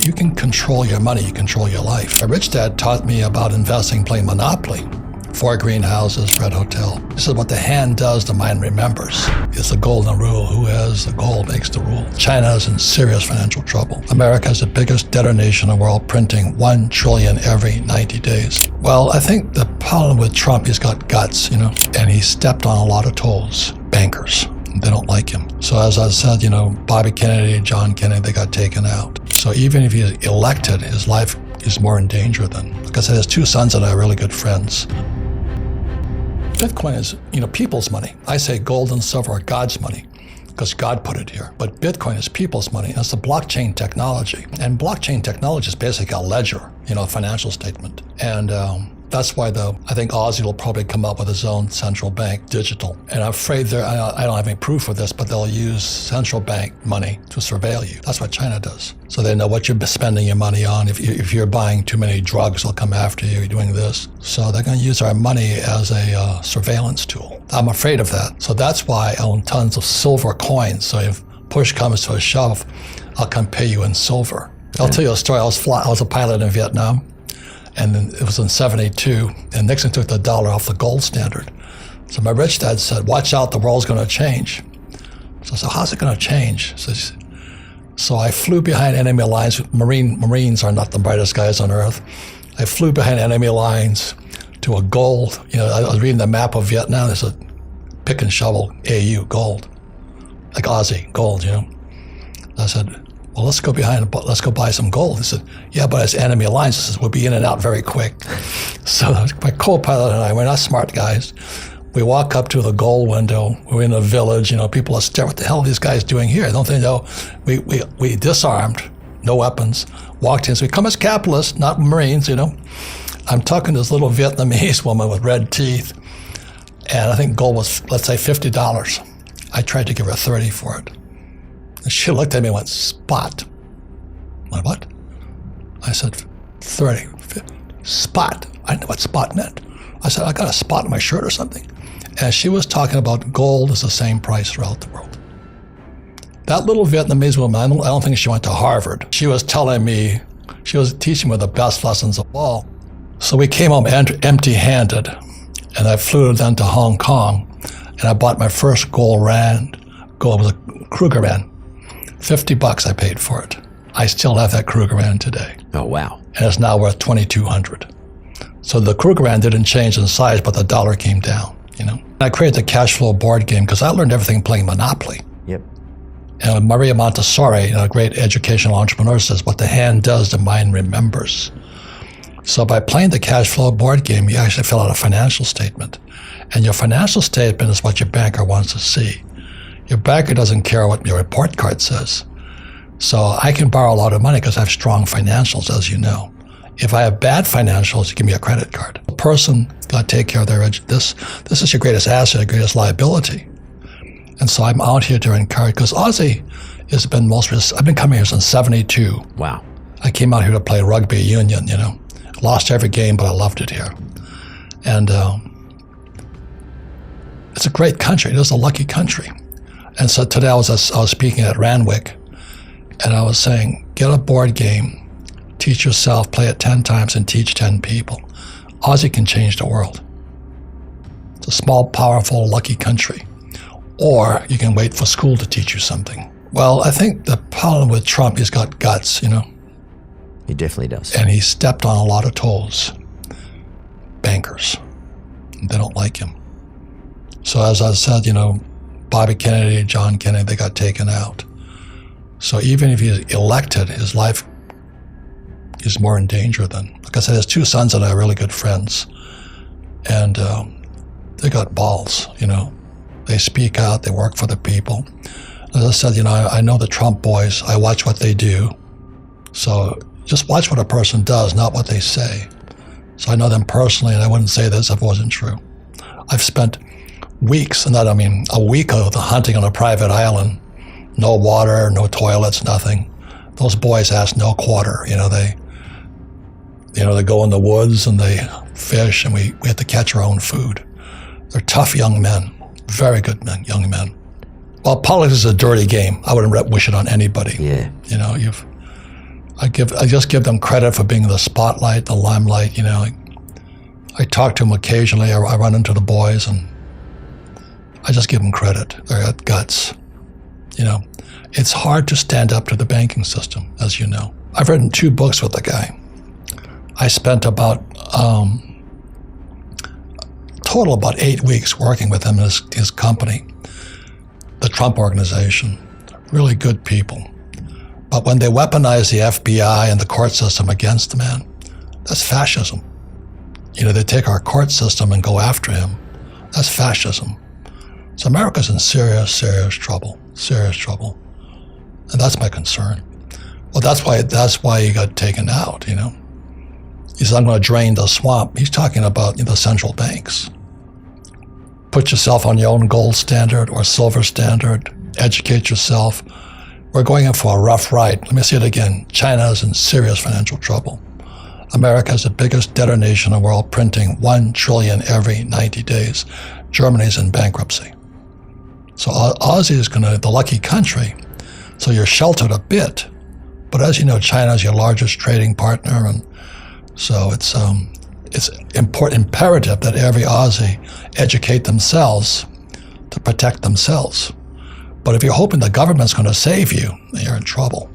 You can control your money, you control your life. My rich dad taught me about investing, playing Monopoly. 4 greenhouses, Red Hotel. This is what the hand does, the mind remembers. It's the golden rule. Who has the gold makes the rule. China is in serious financial trouble. America is the biggest debtor nation in the world, printing $1 trillion every 90 days. Well, I think the problem with Trump, he's got guts, and he stepped on a lot of toes. Bankers. They don't like him. So as I said, Bobby Kennedy, John Kennedy, they got taken out. So even if he's elected, his life is more in danger than, like I said, his 2 sons and I are really good friends. Bitcoin is, people's money. I say gold and silver are God's money because God put it here. But Bitcoin is people's money. It's the blockchain technology. And blockchain technology is basically a ledger, a financial statement. And that's why I think Aussie will probably come up with his own central bank digital. And I'm afraid I don't have any proof of this, but they'll use central bank money to surveil you. That's what China does. So they know what you're spending your money on. If you're buying too many drugs, they'll come after you. You're doing this. So they're going to use our money as a surveillance tool. I'm afraid of that. So that's why I own tons of silver coins. So if push comes to a shove, I'll come pay you in silver. I'll tell you a story. I was a pilot in Vietnam. And then it was in 72, and Nixon took the dollar off the gold standard. So my rich dad said, watch out, the world's going to change. So I said, how's it going to change? So I flew behind enemy lines. Marines are not the brightest guys on earth. I flew behind enemy lines to a gold. I was reading the map of Vietnam. There's a pick and shovel, AU, gold. Like Aussie, gold, I said, well, let's go buy some gold. He said, yeah, but it's enemy lines. He says, we'll be in and out very quick. So my co-pilot and I, we're not smart guys. We walk up to the gold window. We're in a village, people are staring, what the hell are these guys doing here? Don't they know? We disarmed, no weapons, walked in. So we come as capitalists, not Marines, I'm talking to this little Vietnamese woman with red teeth. And I think gold was, let's say, $50. I tried to give her 30 for it. And she looked at me and went, spot. I went, what? I said, 30. Spot. I didn't know what spot meant. I said, I got a spot on my shirt or something. And she was talking about gold is the same price throughout the world. That little Vietnamese woman, I don't think she went to Harvard. She was telling me, she was teaching me the best lessons of all. So we came home empty-handed, and I flew then to Hong Kong, and I bought my first gold. It was a Krugerrand. $50 I paid for it. I still have that Krugerrand today. Oh, wow. And it's now worth $2,200. So the Krugerrand didn't change in size, but the dollar came down, I created the cash flow board game because I learned everything playing Monopoly. Yep. And Maria Montessori, a great educational entrepreneur, says, what the hand does, the mind remembers. So by playing the cash flow board game, you actually fill out a financial statement. And your financial statement is what your banker wants to see. Your banker doesn't care what your report card says. So I can borrow a lot of money because I have strong financials, as you know. If I have bad financials, you give me a credit card. The person got to take care of their this is your greatest asset, your greatest liability. And so I'm out here to encourage, because Aussie has been I've been coming here since 72. Wow. I came out here to play rugby union, Lost every game, but I loved it here. And it's a great country. It is a lucky country. And so today I was speaking at Randwick, and I was saying, get a board game, teach yourself, play it 10 times, and teach 10 people. Aussie can change the world. It's a small, powerful, lucky country. Or you can wait for school to teach you something. Well, I think the problem with Trump, he's got guts, He definitely does. And he stepped on a lot of toes. Bankers. They don't like him. So as I said, Bobby Kennedy, John Kennedy, they got taken out. So even if he's elected, his life is more in danger than, like I said, his 2 sons and I are really good friends. And they got balls, They speak out, they work for the people. As I said, I know the Trump boys, I watch what they do. So just watch what a person does, not what they say. So I know them personally, and I wouldn't say this if it wasn't true. I've spent weeks, a week of hunting on a private island. No water, no toilets, nothing. Those boys ask no quarter. They go in the woods and they fish, and we have to catch our own food. They're tough young men, very good men, young men. Well, politics is a dirty game. I wouldn't wish it on anybody. Yeah. I just give them credit for being the spotlight, the limelight. I talk to them occasionally. I run into the boys, and I just give them credit. They got guts. It's hard to stand up to the banking system, as you know. I've written 2 books with the guy. I spent about total about 8 weeks working with him and his company, the Trump Organization. Really good people. But when they weaponize the FBI and the court system against the man, that's fascism. They take our court system and go after him. That's fascism. So America's in serious, serious trouble. Serious trouble. And that's my concern. Well, that's why he got taken out, He says, I'm going to drain the swamp. He's talking about the central banks. Put yourself on your own gold standard or silver standard. Educate yourself. We're going in for a rough ride. Let me say it again. China is in serious financial trouble. America is the biggest debtor nation in the world, printing $1 trillion every 90 days. Germany's in bankruptcy. So Aussie is the lucky country. So you're sheltered a bit. But as you know, China is your largest trading partner, and so it's imperative that every Aussie educate themselves to protect themselves. But if you're hoping the government's going to save you, then you're in trouble.